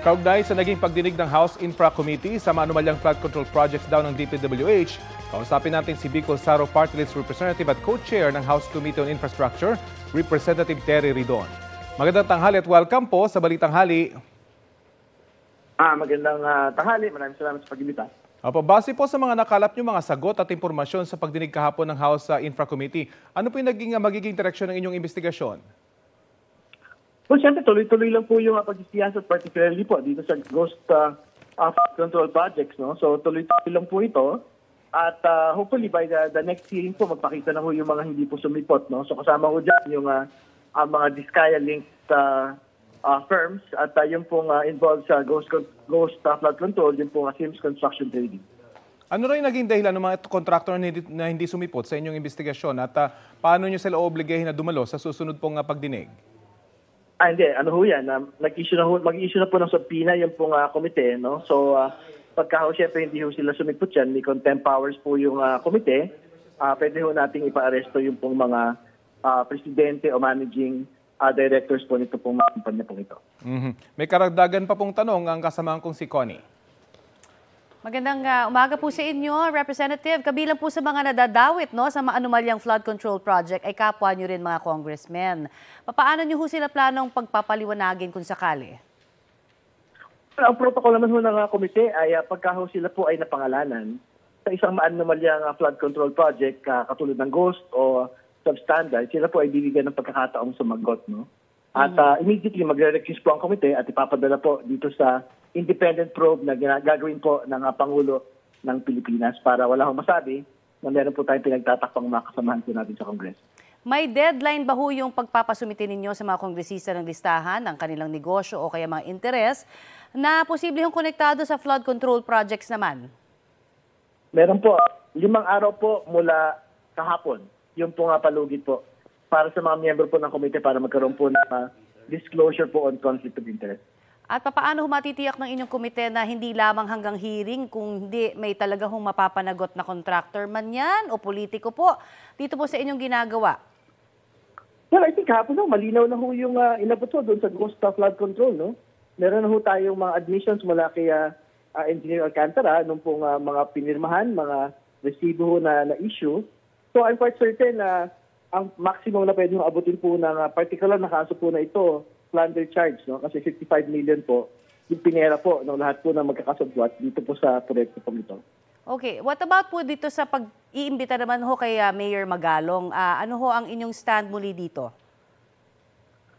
Kaugnay sa naging pagdinig ng House Infra Committee sa maanumalyang flood control projects daw ng DPWH, kausapin natin si Bicol Saro Party List Representative at Co-Chair ng House Committee on Infrastructure, Representative Terry Ridon. Magandang tanghali at welcome po sa Balitang Hali. Magandang tanghali. Maraming salamat sa pag-imbita. Base po sa mga nakalap niyo mga sagot at impormasyon sa pagdinig kahapon ng House Infra Committee, ano po yung magiging direksyon ng inyong investigasyon? Well, siyempre, tuloy-tuloy lang po yung pag-siyasat, particularly po dito sa ghost flood control projects. No? So, tuloy-tuloy lang po ito. At hopefully, by the next hearing po, magpakita na po yung mga hindi po sumipot. No? So, kasama ko dyan yung mga Diskaya-linked firms at yung pong involved sa ghost flood control, yung pong Sims Construction Trading. Ano rin naging dahilan ng mga contractor na hindi sumipot sa inyong investigasyon at paano nyo sila obligahin na dumalo sa susunod pong pagdinig? Hindi. Ano ho yan? Mag-issue na po ng subpoena yung pong komite. No? So, pagka ho, syempre, hindi ho sila sumipot yan, may contempt powers po yung komite, pwede ho nating ipa-aresto yung pong mga presidente o managing directors po nito pong mga kumpanya po ito. May karagdagan pa pong tanong ang kasamahan kong si Connie. Magandang umaga po sa inyo, Representative. Kabilang po sa mga nadadawit sa maanumalyang flood control project ay kapwa nyo rin mga congressmen. Paano nyo sila planong pagpapaliwanagin kung sakali? Ang protocol naman ng komite ay pagka sila po ay napangalanan sa isang maanumalyang flood control project katulad ng ghost o substandard, sila po ay bibigyan ng pagkakataong sumagot. No? At immediately magre-recuse po ang komite at ipapadala po dito sa independent probe na gagawin po ng Pangulo ng Pilipinas para wala akong masabi na meron po tayong pinagtatakpang mga kasamahan po natin sa Kongreso. May deadline ba ho yung pagpapasumite ninyo sa mga kongresista ng listahan ng kanilang negosyo o kaya mga interes na posible yung konektado sa flood control projects naman? Meron po. 5 araw po mula kahapon. Yung po palugit po para sa mga miyembro po ng komite para magkaroon po ng disclosure po on conflict of interest. At paano matitiyak ng inyong komite na hindi lamang hanggang hearing kung hindi may talaga mapapanagot na contractor man yan o politiko po dito po sa inyong ginagawa? Well, I think hapon malinaw na ho yung inabot ho doon sa ghost flood control. No? Meron na ho tayong mga admissions mula kay Engineer Alcantara nung pong mga pinirmahan, mga resibo ho na issue. So I'm quite certain na ang maximum na pwede abutin po ng particular na kaso po na ito, plunder charge, no? Kasi 55 million po, yung pinera po ng lahat po na magkakasabwat dito po sa proyekto po ito. Okay. What about po dito sa pag-iimbita naman ho kay Mayor Magalong? Ano ho ang inyong stand muli dito?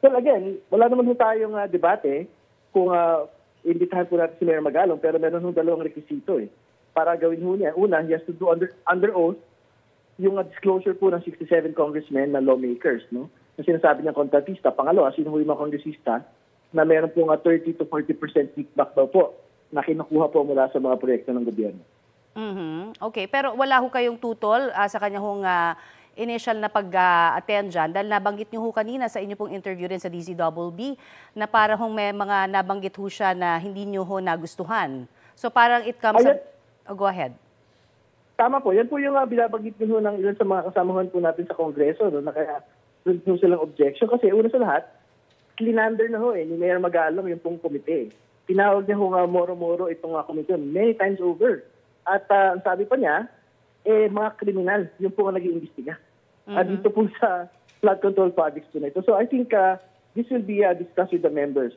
Well, again, wala naman ho tayong debate kung imbitahan po natin si Mayor Magalong, pero meron ho 2 rekwisito para gawin ho niya. Una, he has to do under oath yung disclosure po ng 67 congressmen na lawmakers, no? Na sinasabi ng kontratista. Pangalawa, sino yung mga kongresista na meron po 30 to 40% kickback daw po na kinukuha po mula sa mga proyekto ng gobyerno. Okay, pero wala ho kayong tutol sa kanya initial na pag-attend dyan dahil nabanggit niyo ho kanina sa inyo pong interview rin sa DZBB na parang may mga nabanggit ho siya na hindi niyo ho nagustuhan. So parang it comes go ahead. Tama po. Yan po yung binabanggit din ng ilan sa mga kasamahan po natin sa Kongreso. No, na kaya doon silang objection. Kasi una sa lahat, klinander na ni Mayor Magalong yung pong komite. Tinawag niya moro-moro itong komite many times over. At ang sabi pa niya, mga kriminal, yung po nag-iimbestiga. Dito po sa flood control projects po na ito. So I think this will be discussed with the members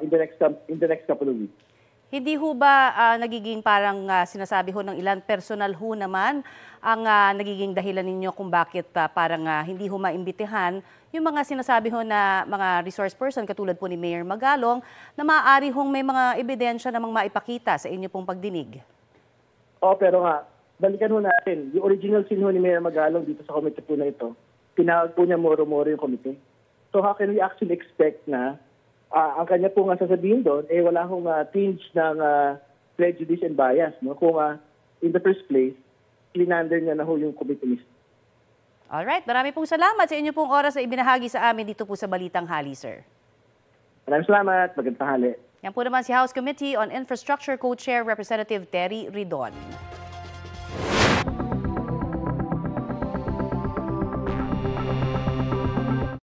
in the next couple of weeks. Hindi ho ba nagiging parang sinasabi ho ng ilan, personal ho naman ang nagiging dahilan ninyo kung bakit parang hindi ho maimbitihan yung mga sinasabi ho na mga resource person katulad po ni Mayor Magalong na maaari hong may mga ebidensya namang maipakita sa inyo pong pagdinig? Pero balikan ho natin. Yung original scene ho ni Mayor Magalong dito sa komite po na ito, tinawag po niya moro-moro yung komite. So how can we actually expect na ang kanya po sasabihin doon, wala akong tinge ng prejudice and bias. No? Kung in the first place, klinander niya na ho yung committee. Alright, marami pong salamat sa inyo pong oras na ibinahagi sa amin dito po sa Balitang Hali, sir. Maraming salamat. Magandang hali. Yan po naman si House Committee on Infrastructure Co-Chair Representative Terry Ridon.